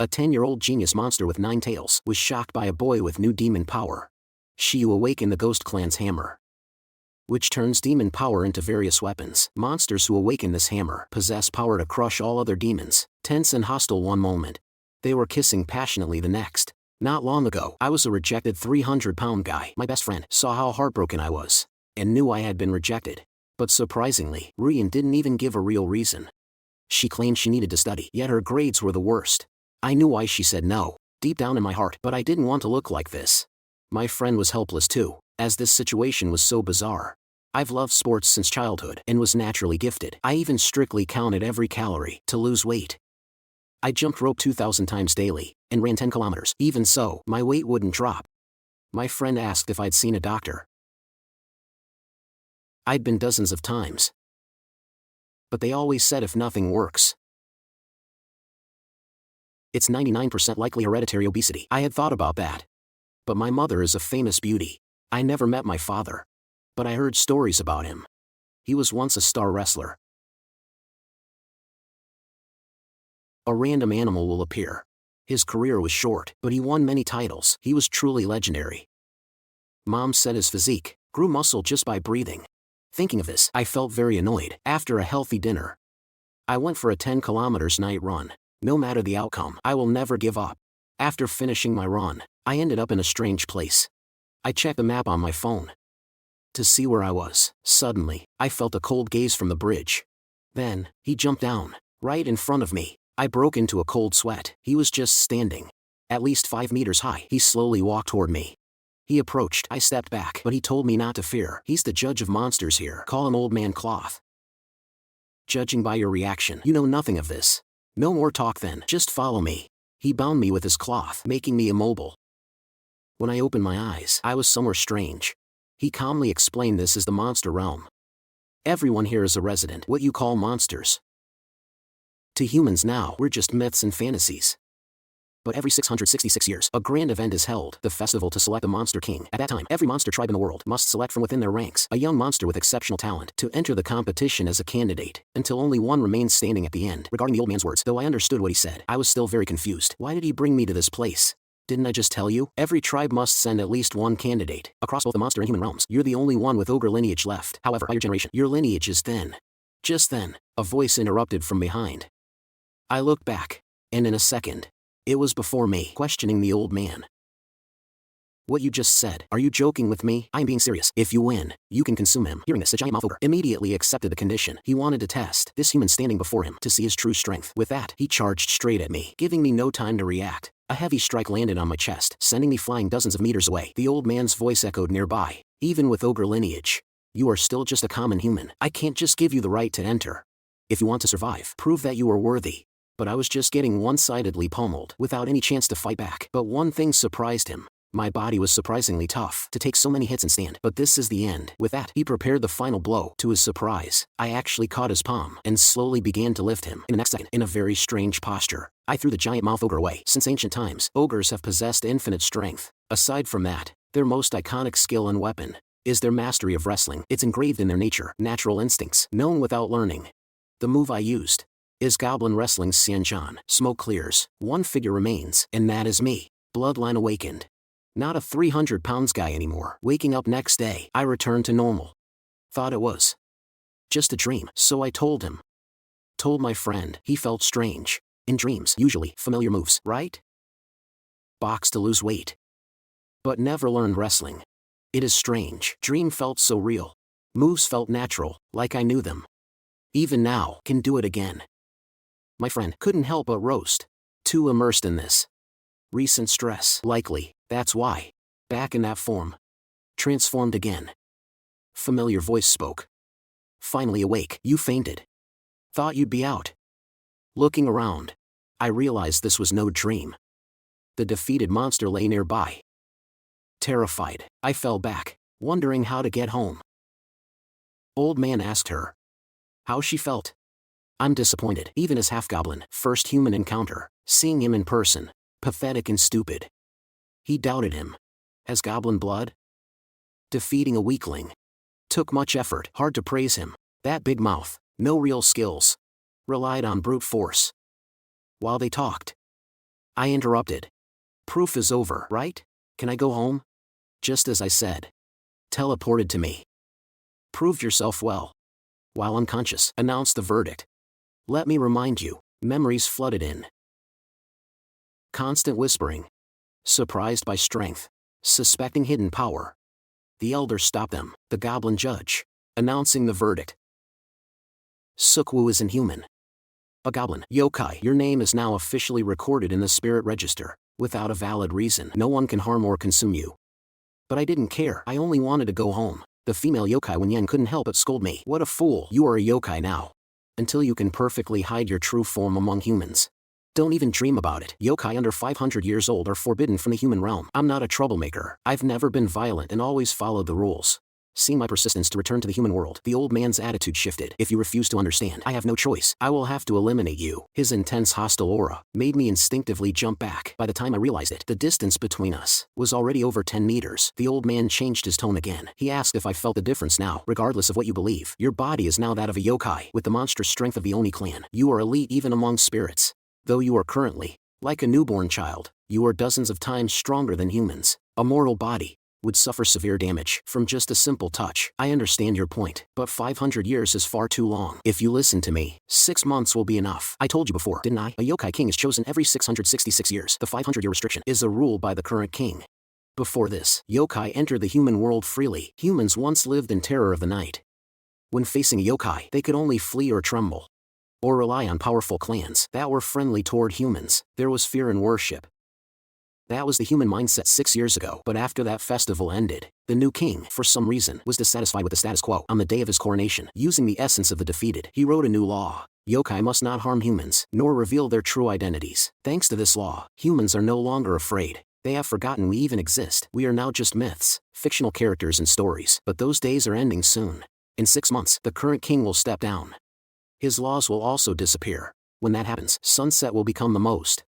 A 10-year-old genius monster with 9 tails was shocked by a boy with new demon power. Shiyu awakened the Ghost Clan's hammer, which turns demon power into various weapons. Monsters who awaken this hammer possess power to crush all other demons. Tense and hostile one moment, they were kissing passionately the next. Not long ago, I was a rejected 300-pound guy. My best friend saw how heartbroken I was, and knew I had been rejected. But surprisingly, Rian didn't even give a real reason. She claimed she needed to study, yet her grades were the worst. I knew why she said no, deep down in my heart, but I didn't want to look like this. My friend was helpless too, as this situation was so bizarre. I've loved sports since childhood and was naturally gifted. I even strictly counted every calorie to lose weight. I jumped rope 2,000 times daily and ran 10 kilometers. Even so, my weight wouldn't drop. My friend asked if I'd seen a doctor. I'd been dozens of times, but they always said if nothing works, it's 99% likely hereditary obesity. I had thought about that. But my mother is a famous beauty. I never met my father, but I heard stories about him. He was once a star wrestler. A random animal will appear. His career was short, but he won many titles. He was truly legendary. Mom said his physique grew muscle just by breathing. Thinking of this, I felt very annoyed. After a healthy dinner, I went for a 10 kilometers night run. No matter the outcome, I will never give up. After finishing my run, I ended up in a strange place. I checked the map on my phone to see where I was. Suddenly, I felt a cold gaze from the bridge. Then, he jumped down, right in front of me. I broke into a cold sweat. He was just standing, at least 5 meters high. He slowly walked toward me. He approached. I stepped back, but he told me not to fear. He's the judge of monsters here. Call him Old Man Cloth. Judging by your reaction, you know nothing of this. No more talk then, just follow me. He bound me with his cloth, making me immobile. When I opened my eyes, I was somewhere strange. He calmly explained this is the monster realm. Everyone here is a resident, what you call monsters. To humans now, we're just myths and fantasies. But every 666 years, a grand event is held, the festival to select the Monster King. At that time, every monster tribe in the world must select from within their ranks a young monster with exceptional talent to enter the competition as a candidate, until only one remains standing at the end. Regarding the old man's words, though I understood what he said, I was still very confused. Why did he bring me to this place? Didn't I just tell you? Every tribe must send at least one candidate. Across both the monster and human realms, you're the only one with ogre lineage left. However, by your generation, your lineage is thin. Just then, a voice interrupted from behind. I looked back, and in a second, it was before me, questioning the old man. What you just said, are you joking with me? I'm being serious. If you win, you can consume him. Hearing this, the giant mouth ogre immediately accepted the condition. He wanted to test this human standing before him to see his true strength. With that, he charged straight at me, giving me no time to react. A heavy strike landed on my chest, sending me flying dozens of meters away. The old man's voice echoed nearby. Even with ogre lineage, you are still just a common human. I can't just give you the right to enter. If you want to survive, prove that you are worthy. But I was just getting one-sidedly pummeled, without any chance to fight back. But one thing surprised him. My body was surprisingly tough to take so many hits and stand. But this is the end. With that, he prepared the final blow. To his surprise, I actually caught his palm and slowly began to lift him. In the next second, in a very strange posture, I threw the giant mouth ogre away. Since ancient times, ogres have possessed infinite strength. Aside from that, their most iconic skill and weapon is their mastery of wrestling. It's engraved in their nature, natural instincts, known without learning. The move I used is Goblin Wrestling's Xianzhan. Smoke clears, one figure remains, and that is me. Bloodline awakened. Not a 300 pounds guy anymore. Waking up next day, I returned to normal. Thought it was just a dream, so I told him. Told my friend. He felt strange. In dreams, usually, familiar moves, right? Box to lose weight. But never learned wrestling. It is strange. Dream felt so real. Moves felt natural, like I knew them. Even now, can do it again. My friend couldn't help but roast. Too immersed in this recent stress. Likely, that's why. Back in that form. Transformed again. Familiar voice spoke. Finally awake. You fainted. Thought you'd be out. Looking around, I realized this was no dream. The defeated monster lay nearby. Terrified, I fell back, wondering how to get home. Old man asked her how she felt. I'm disappointed. Even as half-goblin, first human encounter, seeing him in person, pathetic and stupid. He doubted him. Has goblin blood? Defeating a weakling took much effort. Hard to praise him. That big mouth, no real skills. Relied on brute force. While they talked, I interrupted. Proof is over, right? Can I go home? Just as I said. Teleported to me. Proved yourself well. While unconscious, announced the verdict. Let me remind you, memories flooded in. Constant whispering. Surprised by strength. Suspecting hidden power. The elder stopped them, the goblin judge, announcing the verdict. Sukwu is inhuman. A goblin, yokai, your name is now officially recorded in the spirit register. Without a valid reason, no one can harm or consume you. But I didn't care, I only wanted to go home. The female yokai Wenyen couldn't help but scold me. What a fool, you are a yokai now. Until you can perfectly hide your true form among humans. Don't even dream about it. Yokai under 500 years old are forbidden from the human realm. I'm not a troublemaker. I've never been violent and always followed the rules. Seeing my persistence to return to the human world, the old man's attitude shifted. If you refuse to understand, I have no choice. I will have to eliminate you. His intense hostile aura made me instinctively jump back. By the time I realized it, the distance between us was already over 10 meters. The old man changed his tone again. He asked if I felt the difference now. Regardless of what you believe, your body is now that of a yokai. With the monstrous strength of the Oni clan, you are elite even among spirits. Though you are currently, like a newborn child, you are dozens of times stronger than humans. A mortal body would suffer severe damage from just a simple touch. I understand your point, but 500 years is far too long. If you listen to me, 6 months will be enough. I told you before, didn't I? A yokai king is chosen every 666 years. The 500-year restriction is a rule by the current king. Before this, yokai entered the human world freely. Humans once lived in terror of the night. When facing a yokai, they could only flee or tremble, or rely on powerful clans that were friendly toward humans. There was fear and worship. That was the human mindset 6 years ago. But after that festival ended, the new king, for some reason, was dissatisfied with the status quo. On the day of his coronation, using the essence of the defeated, he wrote a new law. Yokai must not harm humans, nor reveal their true identities. Thanks to this law, humans are no longer afraid. They have forgotten we even exist. We are now just myths, fictional characters and stories. But those days are ending soon. In 6 months, the current king will step down. His laws will also disappear. When that happens, sunset will become the most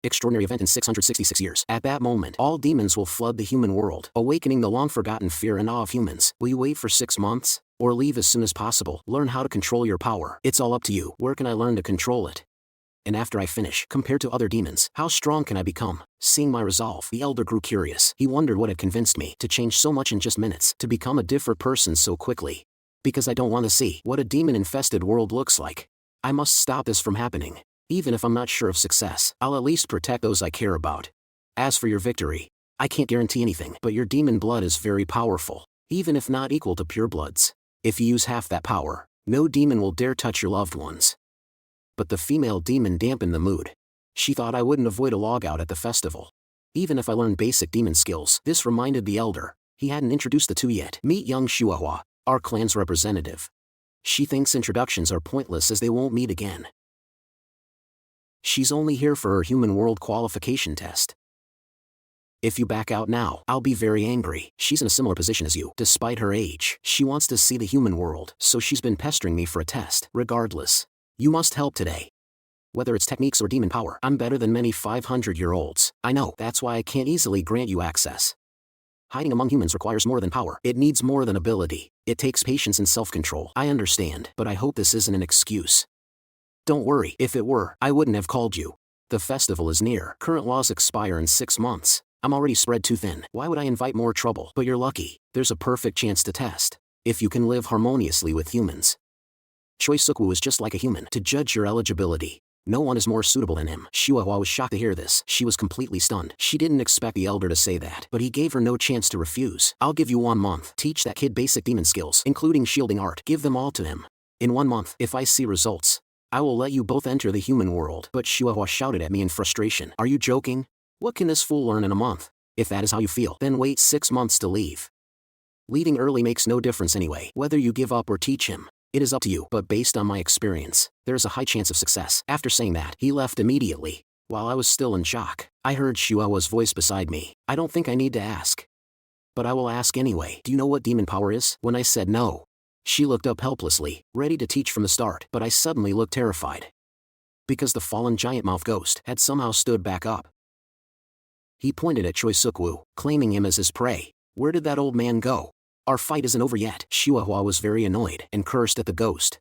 extraordinary event in 666 years. At that moment, all demons will flood the human world, awakening the long-forgotten fear and awe of humans. Will you wait for 6 months? Or leave as soon as possible? Learn how to control your power. It's all up to you. Where can I learn to control it? And after I finish, compared to other demons, how strong can I become? Seeing my resolve, the elder grew curious. He wondered what had convinced me to change so much in just minutes, to become a different person so quickly. Because I don't want to see what a demon-infested world looks like. I must stop this from happening. Even if I'm not sure of success, I'll at least protect those I care about. As for your victory, I can't guarantee anything, but your demon blood is very powerful, even if not equal to pure blood's. If you use half that power, no demon will dare touch your loved ones. But the female demon dampened the mood. She thought I wouldn't avoid a logout at the festival. Even if I learned basic demon skills, this reminded the elder. He hadn't introduced the two yet. Meet young Chihuahua, our clan's representative. She thinks introductions are pointless as they won't meet again. She's only here for her human world qualification test. If you back out now, I'll be very angry. She's in a similar position as you. Despite her age, she wants to see the human world, so she's been pestering me for a test. Regardless, you must help today. Whether it's techniques or demon power, I'm better than many 500-year-olds. I know, that's why I can't easily grant you access. Hiding among humans requires more than power. It needs more than ability. It takes patience and self-control. I understand, but I hope this isn't an excuse. Don't worry, if it were, I wouldn't have called you. The festival is near. Current laws expire in 6 months. I'm already spread too thin. Why would I invite more trouble? But you're lucky. There's a perfect chance to test if you can live harmoniously with humans. Choi Sukwu is just like a human. To judge your eligibility, no one is more suitable than him. Chihuahua was shocked to hear this. She was completely stunned. She didn't expect the elder to say that, but he gave her no chance to refuse. I'll give you 1 month. Teach that kid basic demon skills, including shielding art. Give them all to him. In 1 month, if I see results, I will let you both enter the human world. But Chihuahua shouted at me in frustration. Are you joking? What can this fool learn in a month? If that is how you feel, then wait 6 months to leave. Leaving early makes no difference anyway. Whether you give up or teach him, it is up to you. But based on my experience, there is a high chance of success. After saying that, he left immediately. While I was still in shock, I heard Chihuahua's voice beside me. I don't think I need to ask, but I will ask anyway. Do you know what demon power is? When I said no, she looked up helplessly, ready to teach from the start, but I suddenly looked terrified. Because the fallen giant mouth ghost had somehow stood back up. He pointed at Choi Sukwu, claiming him as his prey. Where did that old man go? Our fight isn't over yet. Chihuahua was very annoyed and cursed at the ghost.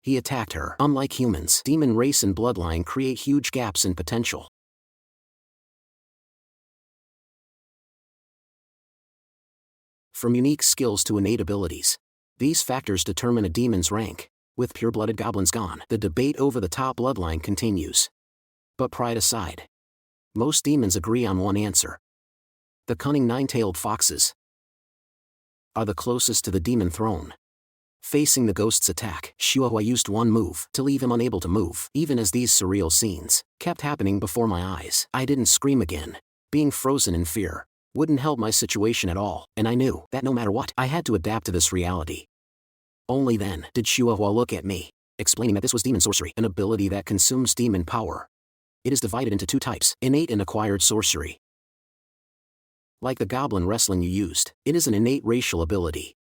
He attacked her. Unlike humans, demon race and bloodline create huge gaps in potential. From unique skills to innate abilities. These factors determine a demon's rank. With pure-blooded goblins gone, the debate over the top bloodline continues. But pride aside, most demons agree on one answer. The cunning nine-tailed foxes are the closest to the demon throne. Facing the ghost's attack, Chihuahua used one move to leave him unable to move. Even as these surreal scenes kept happening before my eyes, I didn't scream again. Being frozen in fear wouldn't help my situation at all, and I knew that no matter what, I had to adapt to this reality. Only then did Chihuahua look at me, explaining that this was demon sorcery, an ability that consumes demon power. It is divided into two types, innate and acquired sorcery. Like the goblin wrestling you used, it is an innate racial ability.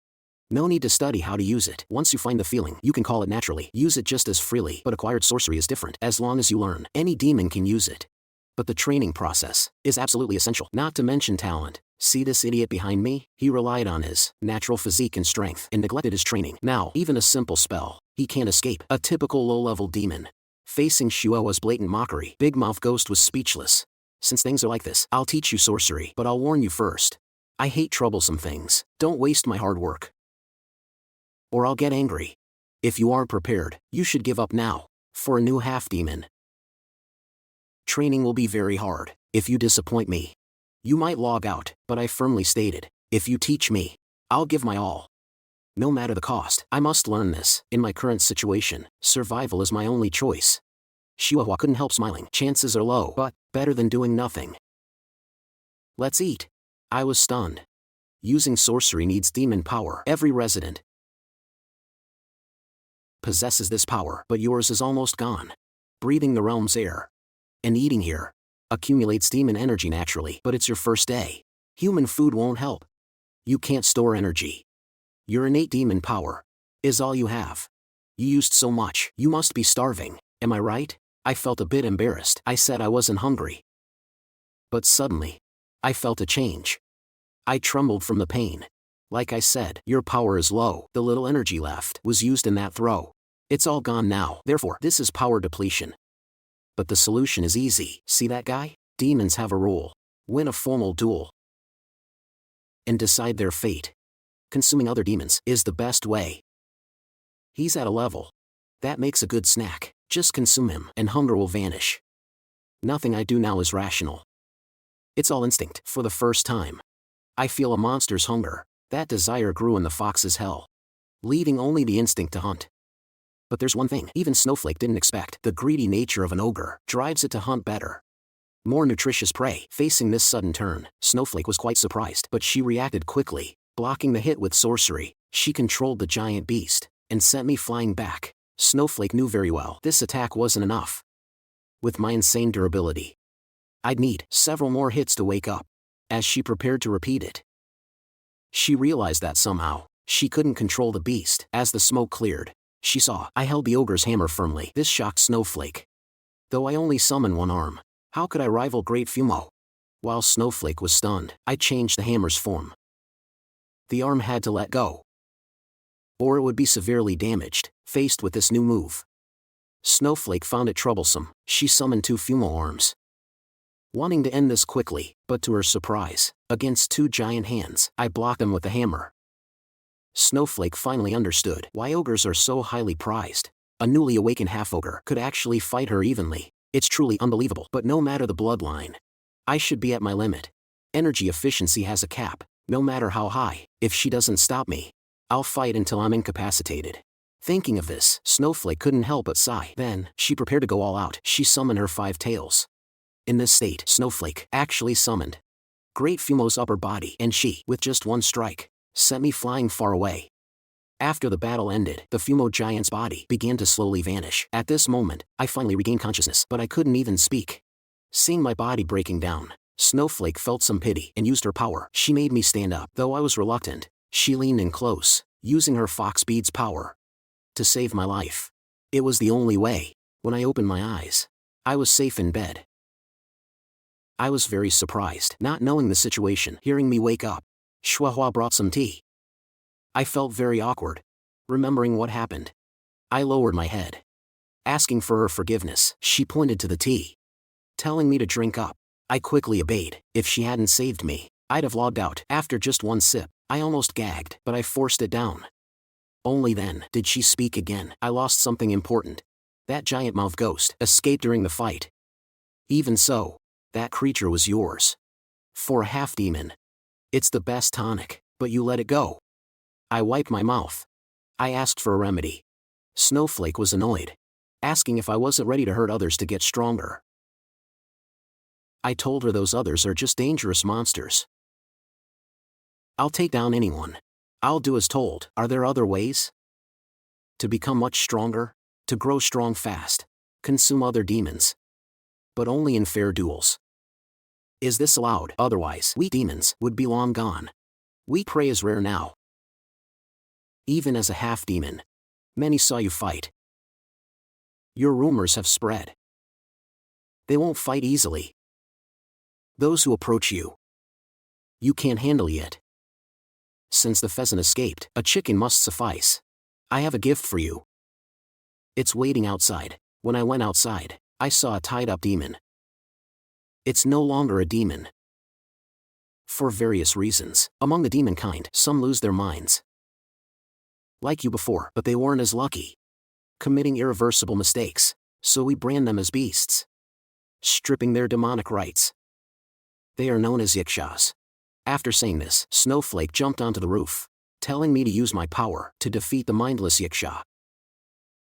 No need to study how to use it. Once you find the feeling, you can call it naturally. Use it just as freely. But acquired sorcery is different. As long as you learn, any demon can use it. But the training process is absolutely essential. Not to mention talent. See this idiot behind me? He relied on his natural physique and strength and neglected his training. Now, even a simple spell, he can't escape. A typical low-level demon. Facing Chihuahua's blatant mockery, Big Mouth Ghost was speechless. Since things are like this, I'll teach you sorcery, but I'll warn you first. I hate troublesome things. Don't waste my hard work, or I'll get angry. If you aren't prepared, you should give up now. For a new half-demon, training will be very hard. If you disappoint me, you might log out, but I firmly stated, if you teach me, I'll give my all. No matter the cost, I must learn this. In my current situation, survival is my only choice. Chihuahua couldn't help smiling. Chances are low, but better than doing nothing. Let's eat. I was stunned. Using sorcery needs demon power. Every resident possesses this power, but yours is almost gone. Breathing the realm's air and eating here accumulates demon energy naturally, but it's your first day. Human food won't help. You can't store energy. Your innate demon power is all you have. You used so much, you must be starving, am I right? I felt a bit embarrassed. I said I wasn't hungry. But suddenly, I felt a change. I trembled from the pain. Like I said, your power is low. The little energy left was used in that throw. It's all gone now. Therefore, this is power depletion. But the solution is easy. See that guy? Demons have a rule. Win a formal duel and decide their fate. Consuming other demons is the best way. He's at a level that makes a good snack. Just consume him, and hunger will vanish. Nothing I do now is rational. It's all instinct. For the first time, I feel a monster's hunger. That desire grew in the fox's hell, leaving only the instinct to hunt. But there's one thing even Snowflake didn't expect. The greedy nature of an ogre drives it to hunt better, more nutritious prey. Facing this sudden turn, Snowflake was quite surprised, but she reacted quickly. Blocking the hit with sorcery, she controlled the giant beast and sent me flying back. Snowflake knew very well this attack wasn't enough. With my insane durability, I'd need several more hits to wake up. As she prepared to repeat it, she realized that somehow, she couldn't control the beast. As the smoke cleared, she saw I held the ogre's hammer firmly. This shocked Snowflake. Though I only summon one arm, how could I rival Great Fumo? While Snowflake was stunned, I changed the hammer's form. The arm had to let go, or it would be severely damaged. Faced with this new move, Snowflake found it troublesome. She summoned two Fumo arms, wanting to end this quickly, but to her surprise, against two giant hands, I blocked them with the hammer. Snowflake finally understood why ogres are so highly prized. A newly awakened half-ogre could actually fight her evenly. It's truly unbelievable. But no matter the bloodline, I should be at my limit. Energy efficiency has a cap. No matter how high, if she doesn't stop me, I'll fight until I'm incapacitated. Thinking of this, Snowflake couldn't help but sigh. Then, she prepared to go all out. She summoned her 5 tails. In this state, Snowflake actually summoned Great Fumo's upper body, and she, with just one strike, sent me flying far away. After the battle ended, the Fumo giant's body began to slowly vanish. At this moment, I finally regained consciousness, but I couldn't even speak. Seeing my body breaking down, Snowflake felt some pity and used her power. She made me stand up. Though I was reluctant, she leaned in close, using her fox bead's power to save my life. It was the only way. When I opened my eyes, I was safe in bed. I was very surprised, not knowing the situation. Hearing me wake up, Chihuahua brought some tea. I felt very awkward, remembering what happened. I lowered my head, asking for her forgiveness. She pointed to the tea, telling me to drink up. I quickly obeyed. If she hadn't saved me, I'd have logged out after just one sip. I almost gagged, but I forced it down. Only then did she speak again. I lost something important. That giant mouth ghost escaped during the fight. Even so, that creature was yours. For a half-demon. It's the best tonic, but you let it go. I wiped my mouth. I asked for a remedy. Snowflake was annoyed, asking if I wasn't ready to hurt others to get stronger. I told her those others are just dangerous monsters. I'll take down anyone. I'll do as told. Are there other ways? To become much stronger? To grow strong fast? Consume other demons? But only in fair duels. Is this allowed? Otherwise, weak demons would be long gone. Weak prey is rare now. Even as a half-demon, many saw you fight. Your rumors have spread. They won't fight easily. Those who approach you, you can't handle yet. Since the pheasant escaped, a chicken must suffice. I have a gift for you. It's waiting outside. When I went outside, I saw a tied-up demon. It's no longer a demon. For various reasons, among the demon kind, some lose their minds. Like you before, but they weren't as lucky. Committing irreversible mistakes, so we brand them as beasts. Stripping their demonic rights. They are known as yakshas. After saying this, Snowflake jumped onto the roof, telling me to use my power to defeat the mindless yaksha.